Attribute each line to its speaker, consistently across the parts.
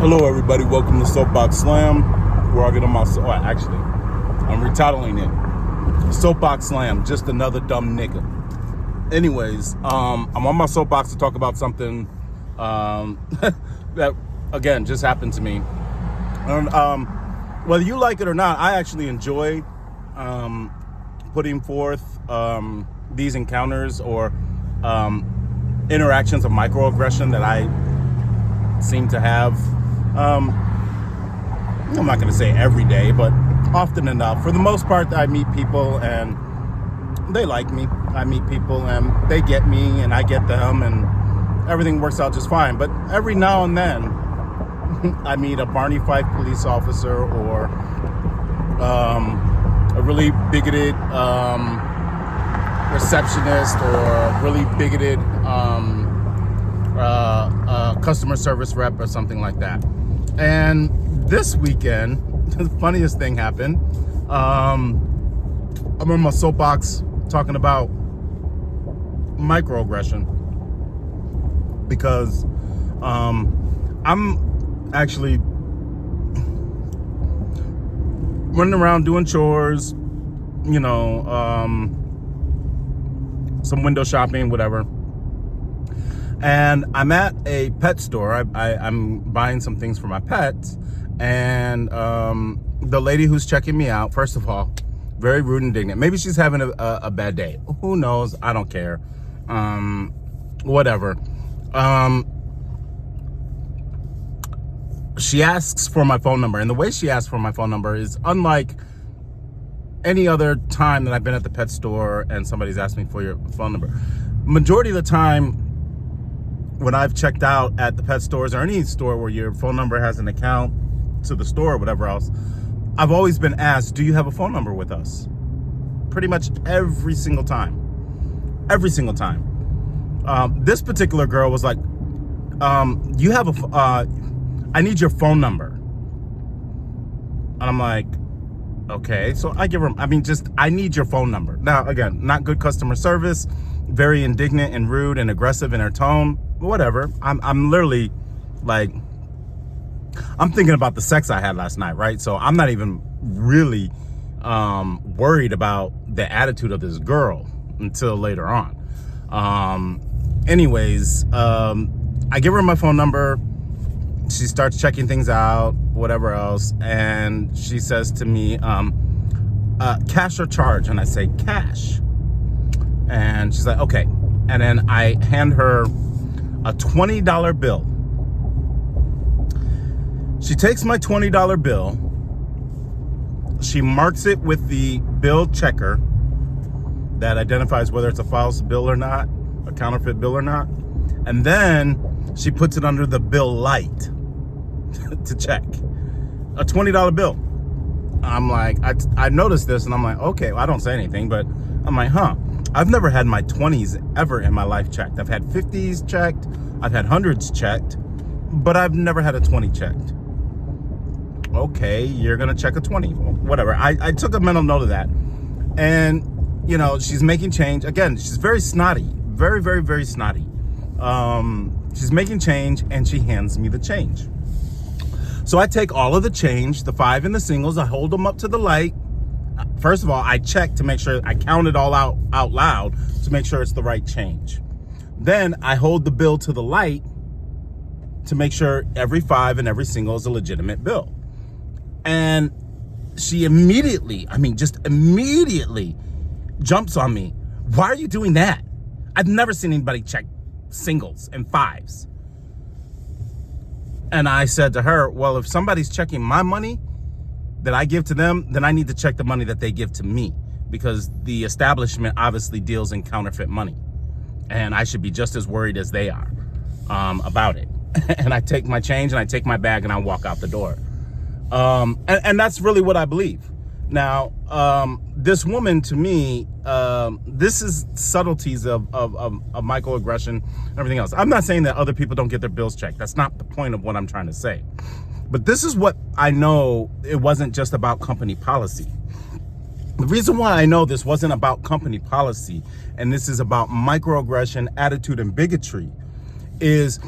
Speaker 1: Hello, everybody. Welcome to Soapbox Slam, where I get on my. Actually, I'm retitling it. Soapbox Slam, just another dumb nigga. Anyways, I'm on my soapbox to talk about something that, again, just happened to me. And whether you like it or not, I actually enjoy putting forth these encounters or interactions of microaggression that I seem to have. I'm not going to say every day, but often enough. For the most part, I meet people and they like me. I meet people and they get me and I get them and everything works out just fine. But every now and then, I meet a Barney Fife police officer or a really bigoted receptionist or a really bigoted customer service rep or something like that. And this weekend, the funniest thing happened. I'm on my soapbox talking about microaggression because I'm actually running around doing chores, some window shopping, whatever. And I'm at a pet store. I'm buying some things for my pets. And the lady who's checking me out, first of all, very rude and indignant. Maybe she's having a bad day. Who knows? I don't care. Whatever. She asks for my phone number. And the way she asks for my phone number is unlike any other time that I've been at the pet store and somebody's asked me for your phone number. Majority of the time, when I've checked out at the pet stores or any store where your phone number has an account to the store or whatever else, I've always been asked, do you have a phone number with us? Pretty much every single time. Every single time. This particular girl was like, you have I need your phone number. And I'm like, okay. So I give her, I need your phone number. Now, again, not good customer service, very indignant and rude and aggressive in her tone. Whatever. I'm literally like, I'm thinking about the sex I had last night, right? So I'm not even really worried about the attitude of this girl until later on. Anyways, I give her my phone number. She starts checking things out, whatever else. And she says to me, cash or charge? And I say, cash. And she's like, okay. And then I hand her a $20 bill. She takes my $20 bill. She marks it with the bill checker that identifies whether it's a false bill or not, a counterfeit bill or not. And then she puts it under the bill light to check. A $20 bill. I'm like, I noticed this and I'm like, okay, well, I don't say anything, but I'm like, I've never had my 20s ever in my life checked. I've had 50s checked. I've had hundreds checked, but I've never had a 20 checked. Okay, you're going to check a 20. Whatever. I took a mental note of that. And, she's making change. Again, she's very snotty. Very, very, very snotty. She's making change and she hands me the change. So I take all of the change, the 5 and the singles. I hold them up to the light. First of all, I check to make sure I count it all out loud to make sure it's the right change. Then I hold the bill to the light to make sure every 5 and every single is a legitimate bill. And she immediately jumps on me. Why are you doing that? I've never seen anybody check singles and 5s. And I said to her, well, if somebody's checking my money that I give to them, then I need to check the money that they give to me because the establishment obviously deals in counterfeit money. And I should be just as worried as they are about it. And I take my change and I take my bag and I walk out the door. And that's really what I believe. Now, this woman, to me, this is subtleties of microaggression and everything else. I'm not saying that other people don't get their bills checked. That's not the point of what I'm trying to say. But this is what I know. It wasn't just about company policy. The reason why I know this wasn't about company policy and this is about microaggression, attitude, and bigotry is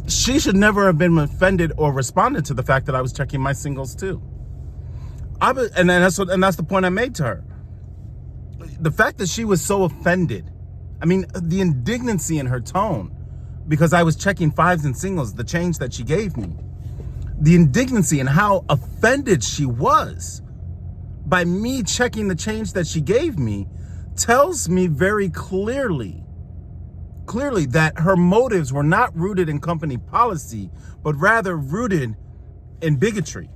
Speaker 1: she should never have been offended or responded to the fact that I was checking my singles too. And that's the point I made to her. The fact that she was so offended, I mean, the indignancy in her tone, because I was checking fives and singles, the change that she gave me, the indignancy and how offended she was by me checking the change that she gave me, tells me very clearly that her motives were not rooted in company policy, but rather rooted in bigotry.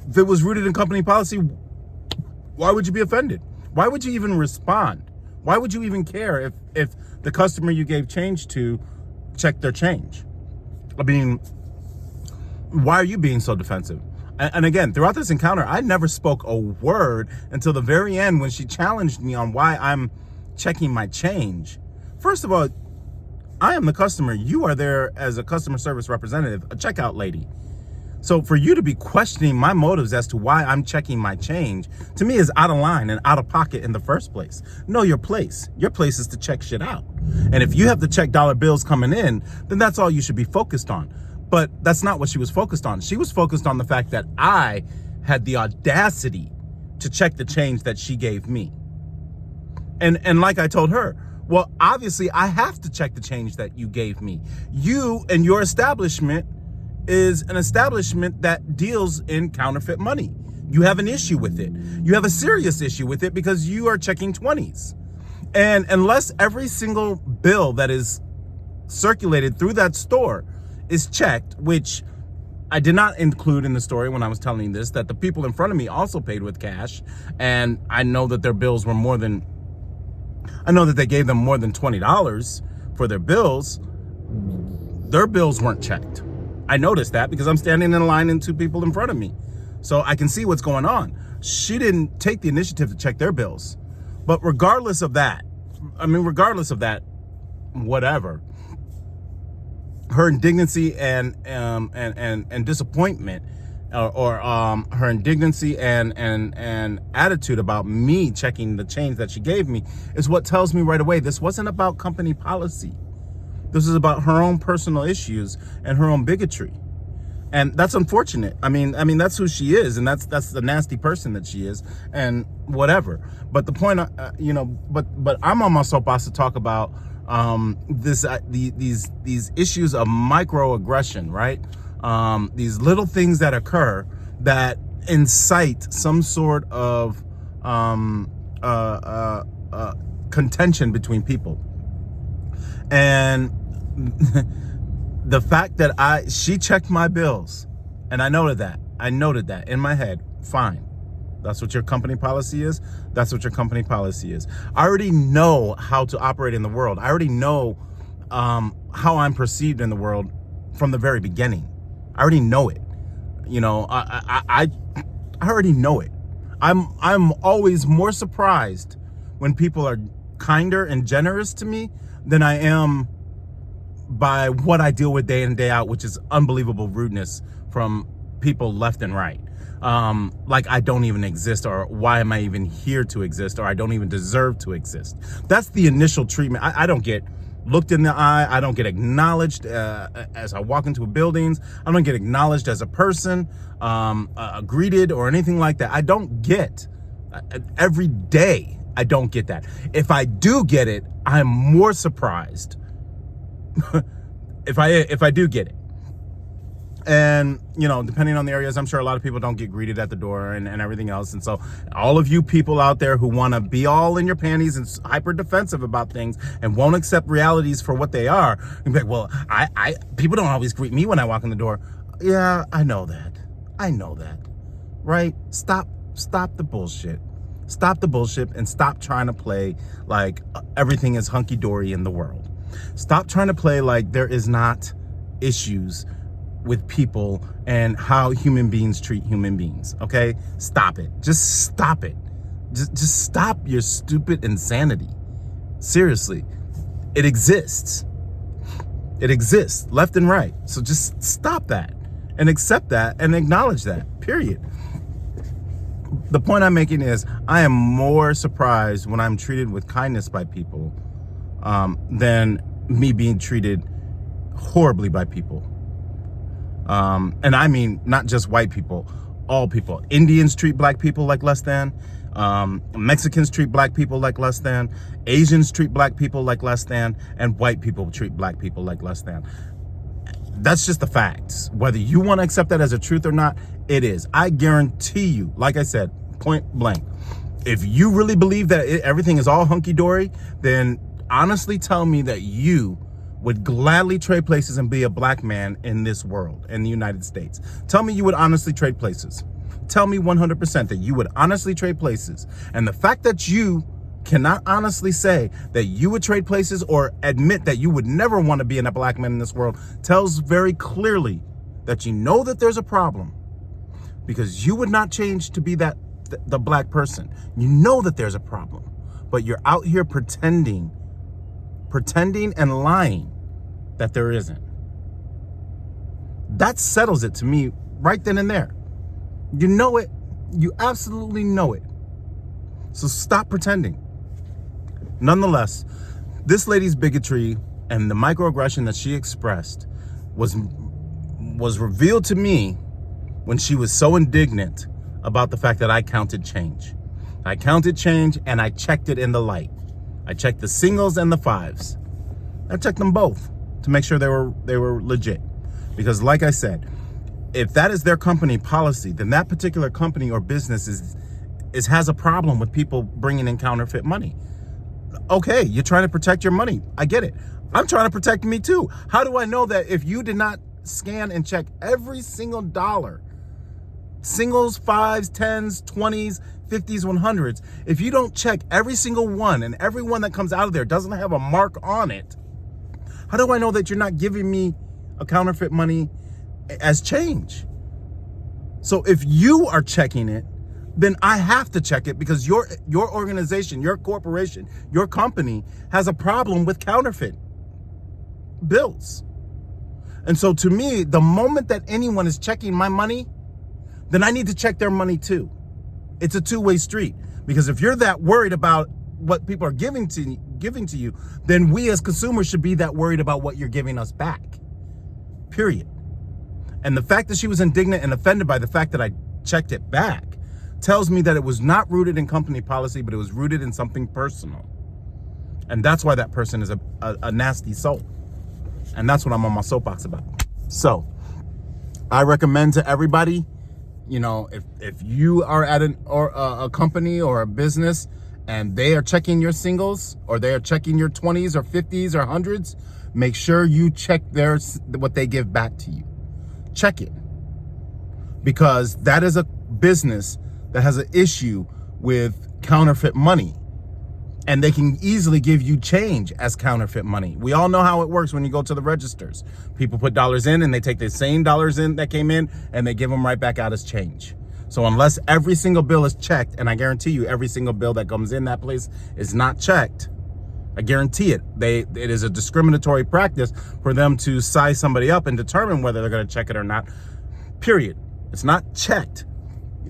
Speaker 1: If it was rooted in company policy, why would you be offended? Why would you even respond? Why would you even care if the customer you gave change to checked their change? I mean, why are you being so defensive? And again, throughout this encounter, I never spoke a word until the very end when she challenged me on why I'm checking my change. First of all, I am the customer. You are there as a customer service representative, a checkout lady. So for you to be questioning my motives as to why I'm checking my change, to me is out of line and out of pocket in the first place. Know your place. Your place is to check shit out. And if you have to check dollar bills coming in, then that's all you should be focused on. But that's not what she was focused on. She was focused on the fact that I had the audacity to check the change that she gave me. And like I told her, well, obviously I have to check the change that you gave me. You and your establishment is an establishment that deals in counterfeit money. You have an issue with it. You have a serious issue with it because you are checking 20s. And unless every single bill that is circulated through that store is checked, which I did not include in the story when I was telling you this, that the people in front of me also paid with cash. And I know that their bills were I know that they gave them more than $20 for their bills. Their bills weren't checked. I noticed that because I'm standing in a line and two people in front of me. So I can see what's going on. She didn't take the initiative to check their bills. But regardless of that, whatever, her indignancy and disappointment, or her indignancy and attitude about me checking the change that she gave me is what tells me right away this wasn't about company policy. This is about her own personal issues and her own bigotry. And that's unfortunate. I mean, that's who she is, and that's the nasty person that she is, and whatever. But the point, but I'm on my soapbox to talk about these issues of microaggression, right? These little things that occur that incite some sort of contention between people. And the fact that she checked my bills, and I noted that in my head. Fine. That's what your company policy is. That's what your company policy is. I already know how to operate in the world. I already know how I'm perceived in the world from the very beginning. I already know it. I already know it. I'm always more surprised when people are kinder and generous to me than I am by what I deal with day in and day out, which is unbelievable rudeness from people left and right. Like I don't even exist, or why am I even here to exist, or I don't even deserve to exist. That's the initial treatment. I don't get looked in the eye. I don't get acknowledged as I walk into buildings. I don't get acknowledged as a person, greeted or anything like that. I don't get every day. I don't get that. If I do get it, I'm more surprised. if I do get it. And, depending on the areas, I'm sure a lot of people don't get greeted at the door and everything else. And so all of you people out there who want to be all in your panties and hyper defensive about things and won't accept realities for what they are, you'll be like, well, I people don't always greet me when I walk in the door. Yeah, I know that. Right? Stop the bullshit. Stop the bullshit and stop trying to play like everything is hunky-dory in the world. Stop trying to play like there is not issues with people and how human beings treat human beings, okay? Stop it. Just stop it. Just stop your stupid insanity. Seriously. It exists. It exists left and right. So just stop that and accept that and acknowledge that, period. The point I'm making is I am more surprised when I'm treated with kindness by people than me being treated horribly by people. And I mean, not just white people, all people. Indians treat black people like less than. Mexicans treat black people like less than. Asians treat black people like less than. And white people treat black people like less than. That's just the facts. Whether you want to accept that as a truth or not, it is. I guarantee you, like I said, point blank, if you really believe that everything is all hunky-dory, then honestly tell me that you would gladly trade places and be a black man in this world, in the United States. Tell me you would honestly trade places. Tell me 100% that you would honestly trade places. And the fact that you cannot honestly say that you would trade places or admit that you would never want to be a black man in this world tells very clearly that you know that there's a problem, because you would not change to be the black person. You know that there's a problem, but you're out here pretending and lying that there isn't. That settles it to me right then and there. You know it. You absolutely know it. So stop pretending. Nonetheless, this lady's bigotry and the microaggression that she expressed was revealed to me when she was so indignant about the fact that I counted change. I counted change and I checked it in the light. I checked the singles and the fives. I checked them both to make sure they were legit. Because like I said, if that is their company policy, then that particular company or business has a problem with people bringing in counterfeit money. Okay, you're trying to protect your money. I get it. I'm trying to protect me too. How do I know that if you did not scan and check every single dollar, singles, fives, tens, 20s, 50s, 100s, if you don't check every single one and every one that comes out of there doesn't have a mark on it, how do I know that you're not giving me a counterfeit money as change? So if you are checking it, then I have to check it, because your organization, your corporation, your company has a problem with counterfeit bills. And so to me, the moment that anyone is checking my money, then I need to check their money too. It's a two-way street, because if you're that worried about what people are giving to you, then we as consumers should be that worried about what you're giving us back. Period. And the fact that she was indignant and offended by the fact that I checked it back tells me that it was not rooted in company policy, but it was rooted in something personal. And that's why that person is a nasty soul. And that's what I'm on my soapbox about. So I recommend to everybody, if you are at a company or a business and they are checking your singles, or they are checking your 20s or 50s or 100s, make sure you check what they give back to you. Check it. Because that is a business that has an issue with counterfeit money. And they can easily give you change as counterfeit money. We all know how it works when you go to the registers. People put dollars in and they take the same dollars in that came in and they give them right back out as change. So unless every single bill is checked, and I guarantee you every single bill that comes in that place is not checked, I guarantee it. It is a discriminatory practice for them to size somebody up and determine whether they're going to check it or not. Period. It's not checked.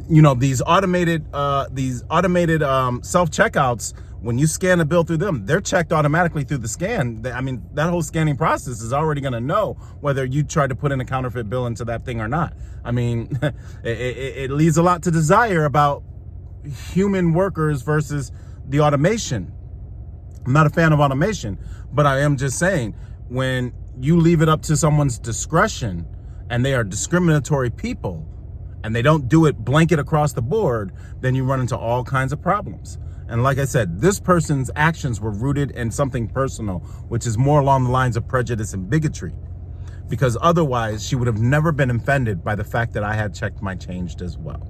Speaker 1: These automated self-checkouts, when you scan a bill through them, they're checked automatically through the scan. I mean, that whole scanning process is already going to know whether you tried to put in a counterfeit bill into that thing or not. I mean, it leaves a lot to desire about human workers versus the automation. I'm not a fan of automation, but I am just saying, when you leave it up to someone's discretion and they are discriminatory people and they don't do it blanket across the board, then you run into all kinds of problems. And like I said, this person's actions were rooted in something personal, which is more along the lines of prejudice and bigotry. Because otherwise, she would have never been offended by the fact that I had checked my change as well.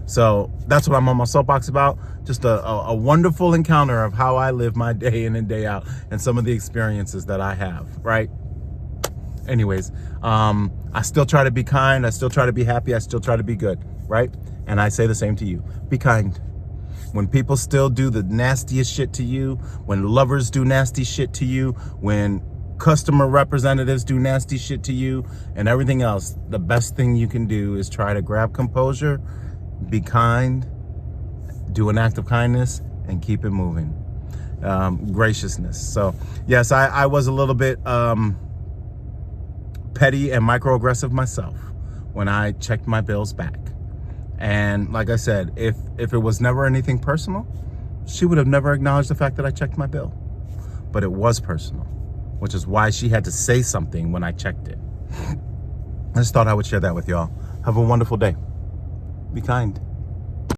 Speaker 1: So that's what I'm on my soapbox about. Just a wonderful encounter of how I live my day in and day out, and some of the experiences that I have, right? Anyways, I still try to be kind. I still try to be happy. I still try to be good, right? And I say the same to you. Be kind. When people still do the nastiest shit to you, when lovers do nasty shit to you, when customer representatives do nasty shit to you and everything else, the best thing you can do is try to grab composure, be kind, do an act of kindness, and keep it moving. Graciousness. So yes, I was a little bit petty and microaggressive myself when I checked my bills back. And like I said, if it was never anything personal, she would have never acknowledged the fact that I checked my bill. But it was personal, which is why she had to say something when I checked it. I just thought I would share that with y'all. Have a wonderful day. Be kind.